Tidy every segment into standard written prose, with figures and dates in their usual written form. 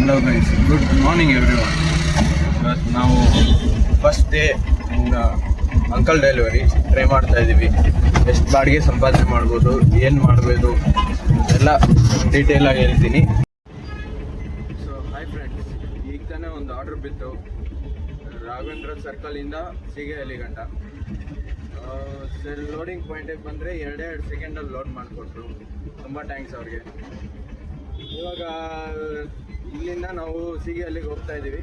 Hello guys, good morning everyone. ಇವತ್ತು ನಾವು first day uncle delivery try ಮಾಡ್ತಾ ಇದ್ದೀವಿ. ಎಷ್ಟು ಬಾಡಿಗೆ ಸಂಪಾದನೆ ಮಾಡ್ಬೋದು, ಏನು ಮಾಡ್ಬೋದು ಎಲ್ಲ ಡೀಟೇಲಾಗಿ ಹೇಳ್ತೀನಿ. ಸೊ ಹಾಯ್ ಫ್ರೆಂಡ್ಸ್, ಈಗ ತಾನೇ ಒಂದು ಆರ್ಡರ್ ಬಿತ್ತು ರಾಘವೇಂದ್ರ ಸರ್ಕಲಿಂದ ಸೀಗೆಹಳ್ಳಿ ಗಂಟ. ಸರ್ ಲೋಡಿಂಗ್ ಪಾಯಿಂಟಿಗೆ ಬಂದರೆ 2 ಸೆಕೆಂಡಲ್ಲಿ ಲೋಡ್ ಮಾಡಿಕೊಟ್ರು. ತುಂಬ ಥ್ಯಾಂಕ್ಸ್ ಅವ್ರಿಗೆ. ಇವಾಗ ಇಲ್ಲಿಂದ ನಾವು ಸೀಗೆಹಳ್ಳಿಗೆ ಹೋಗ್ತಾ ಇದ್ದೀವಿ.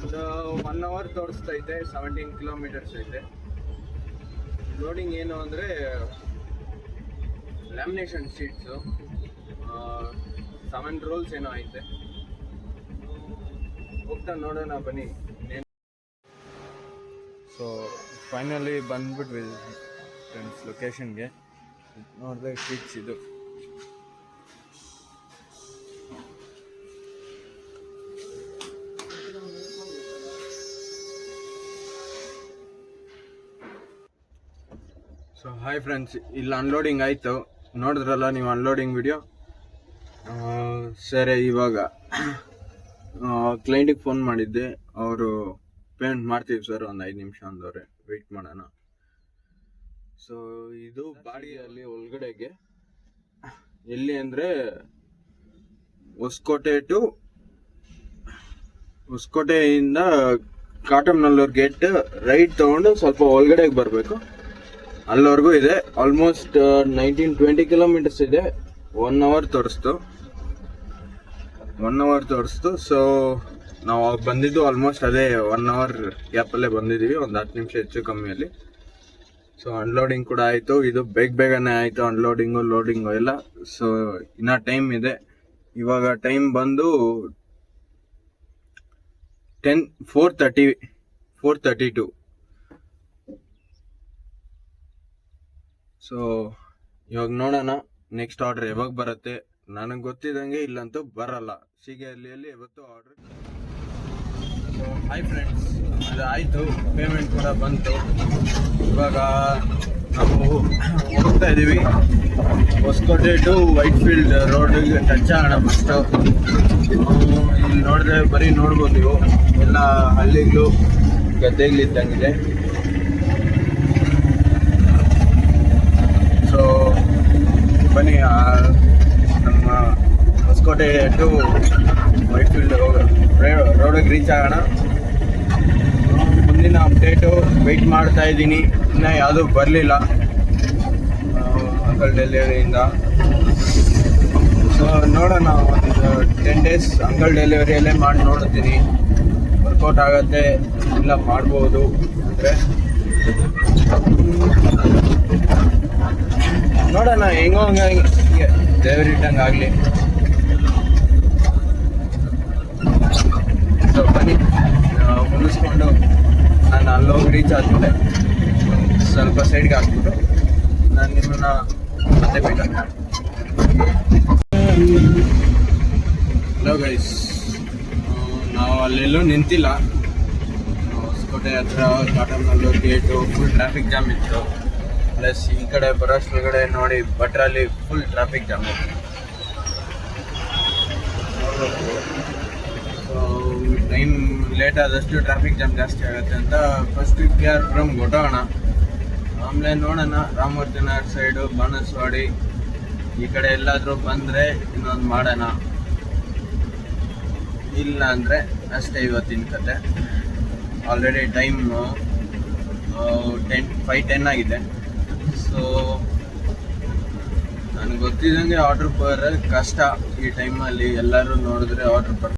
ಒಂದು 1 hour ತೋರಿಸ್ತೈತೆ, 17 kilometers ಐತೆ. ಲೋಡಿಂಗ್ ಏನು ಅಂದರೆ ಲ್ಯಾಮಿನೇಷನ್ ಶೀಟ್ಸು 7 rolls ಏನೋ ಐತೆ. ಹೋಗ್ತಾ ನೋಡೋಣ ಬನ್ನಿ. ಸೊ ಫೈನಲಿ ಬಂದ್ಬಿಟ್ವಿ ಫ್ರೆಂಡ್ಸ್ ಲೊಕೇಶನ್ಗೆ. ನೋಡಿದ್ರೆ ಶೀಟ್ಸ್ ಇದು. ಸೊ ಹಾಯ್ ಫ್ರೆಂಡ್ಸ್, ಇಲ್ಲಿ ಅನ್ಲೋಡಿಂಗ್ ಆಯಿತು, ನೋಡಿದ್ರಲ್ಲ ನೀವು ಅನ್ಲೋಡಿಂಗ್ ವಿಡಿಯೋ. ಸರಿ, ಇವಾಗ ಕ್ಲೈಂಟಿಗೆ ಫೋನ್ ಮಾಡಿದ್ದೆ. ಅವರು ಪೇಮೆಂಟ್ ಮಾಡ್ತೀವಿ ಸರ್, ಒಂದು 5 ನಿಮಿಷ ಅಂದವ್ರೆ, ವೆಯ್ಟ್ ಮಾಡೋಣ. ಸೊ ಇದು ಬಾಡಿಗೆಯಲ್ಲಿ ಒಳಗಡೆಗೆ ಎಲ್ಲಿ ಅಂದರೆ ಹೊಸಕೋಟೆಯಿಂದ ಕಾಟಮ್ನಲ್ಲೂರು ಗೇಟ್ ರೈಟ್ ತೊಗೊಂಡು ಸ್ವಲ್ಪ ಒಳಗಡೆಗೆ ಬರಬೇಕು. ಅಲ್ಲಿವರೆಗೂ ಇದೆ. ಆಲ್ಮೋಸ್ಟ್ 19-20 kilometers ಇದೆ. 1 hour ತೋರಿಸ್ತು. ಸೊ ನಾವು ಬಂದಿದ್ದು ಆಲ್ಮೋಸ್ಟ್ ಅದೇ 1 hour ಗ್ಯಾಪಲ್ಲೇ ಬಂದಿದ್ದೀವಿ, ಒಂದು 10 ನಿಮಿಷ ಹೆಚ್ಚು ಕಮ್ಮಿಯಲ್ಲಿ. ಸೊ ಅನ್ಲೋಡಿಂಗ್ ಕೂಡ ಆಯಿತು. ಇದು ಬೇಗನೆ ಆಯಿತು, ಅನ್ಲೋಡಿಂಗು ಲೋಡಿಂಗು ಎಲ್ಲ. ಸೊ ಇನ್ನೂ ಟೈಮ್ ಇದೆ. ಇವಾಗ ಟೈಮ್ ಬಂದು 4:32. ಸೊ ಇವಾಗ ನೋಡೋಣ ನೆಕ್ಸ್ಟ್ ಆರ್ಡರ್ ಯಾವಾಗ ಬರುತ್ತೆ. ನನಗೆ ಗೊತ್ತಿದ್ದಂಗೆ ಇಲ್ಲಂತೂ ಬರಲ್ಲ. ಸೀಗೆಹಳ್ಳಿಯಲ್ಲಿ ಇವತ್ತು ಆರ್ಡ್ರ್. ಸೊ ಹಾಯ್ ಫ್ರೆಂಡ್ಸ್, ಅದು ಆಯಿತು, ಪೇಮೆಂಟ್ ಕೂಡ ಬಂತು. ಇವಾಗ ನಾವು ಹೋಗ್ತಾ ಇದ್ದೀವಿ ಹೊಸಕೋಟೆ ಟು ವೈಟ್ಫೀಲ್ಡ್ ರೋಡಿಗೆ ಟಚ್ ಆಗೋಣ ಫಸ್ಟು. ಇಲ್ಲಿ ನೋಡಿದ್ರೆ ಬರೀ ನೋಡ್ಬೋದು ನೀವು, ಎಲ್ಲ ಹಳ್ಳಿಗಳು ಗದ್ದೆಗಳಿದ್ದಂಗಿದೆ. ಸೊ ಬನ್ನಿ, ನಮ್ಮ ಹೊಸಕೋಟೆ ಟು ವೈಟ್ಫೀಲ್ಡ್ ರೋಡಿಗೆ ರೀಚ್ ಆಗೋಣ. ಮುಂದಿನ ಅಪ್ಡೇಟು ವೆಯ್ಟ್ ಮಾಡ್ತಾ ಇದ್ದೀನಿ. ಇನ್ನೂ ಯಾವುದೂ ಬರಲಿಲ್ಲ ಅಂಕಲ್ ಡೆಲಿವರಿಯಿಂದ. ಸೊ ನೋಡೋಣ, ಒಂದು 10 days ಅಂಕಲ್ ಡೆಲಿವರಿಯಲ್ಲೇ ಮಾಡಿ ನೋಡ್ತೀನಿ. ವರ್ಕೌಟ್ ಆಗುತ್ತೆ, ಇಲ್ಲ ಮಾಡ್ಬೋದು ಅಂದರೆ ನೋಡೋಣ. ಹೆಂಗೋ ಹಂಗೆ ಡೆಲಿವರಿ ಇಟ್ಟಂಗೆ ಆಗಲಿ. ಸೊ ಬನ್ನಿ, ಮುಗಿಸ್ಕೊಂಡು ನಾನು ಅಲ್ಲೋಗಿ ರೀಚ್ ಆದಮೇಲೆ ಸ್ವಲ್ಪ ಸೈಡ್ಗೆ ಹಾಕ್ಬಿಟ್ಟು ನಾನು ನಿಮ್ಮನ್ನು ಮತ್ತೆ ಬೇಕಾಗ್ತದೆ. ಹಲೋ ಗೈಸ್, ನಾವು ಅಲ್ಲೆಲ್ಲೂ ನಿಂತಿಲ್ಲ. ಹೊಸಕೋಟೆ ಹತ್ರ ಕಾಟಮ್ನಲ್ಲೂರು ಗೇಟು ಫುಲ್ ಟ್ರಾಫಿಕ್ ಜಾಮ್ ಇತ್ತು. ಪ್ಲಸ್ ಈ ಕಡೆ ಬರೋಷ್ಟ್ರೊಳಗಡೆ ನೋಡಿ ಭಟ್ರಲ್ಲಿ ಫುಲ್ ಟ್ರಾಫಿಕ್ ಜಾಮ್ ಇತ್ತು. ಸೊ ಟೈಮ್ ಲೇಟ್ ಆದಷ್ಟು ಟ್ರಾಫಿಕ್ ಜಾಮ್ ಜಾಸ್ತಿ ಆಗುತ್ತೆ ಅಂತ ಫಸ್ಟ್ KRPuram ಹೊಟ್ಟೋಣ. ಆಮೇಲೆ ನೋಡೋಣ ರಾಮಮೂರ್ತಿ ನಗರ್ ಸೈಡು, ಬಾಣಸವಾಡಿ ಈ ಕಡೆ ಎಲ್ಲಾದರೂ ಬಂದರೆ ಇನ್ನೊಂದು ಮಾಡೋಣ. ಇಲ್ಲ ಅಂದರೆ ಅಷ್ಟೇ ಇವತ್ತಿನ ಕತೆ. ಆಲ್ರೆಡಿ ಟೈಮು 5:10 ಆಗಿದೆ. ಸೊ ನನಗೆ ಗೊತ್ತಿದ್ದಂಗೆ ಆರ್ಡ್ರ್ ಬರೋದು ಕಷ್ಟ ಈ ಟೈಮಲ್ಲಿ. ಎಲ್ಲರೂ ನೋಡಿದ್ರೆ ಆರ್ಡ್ರ್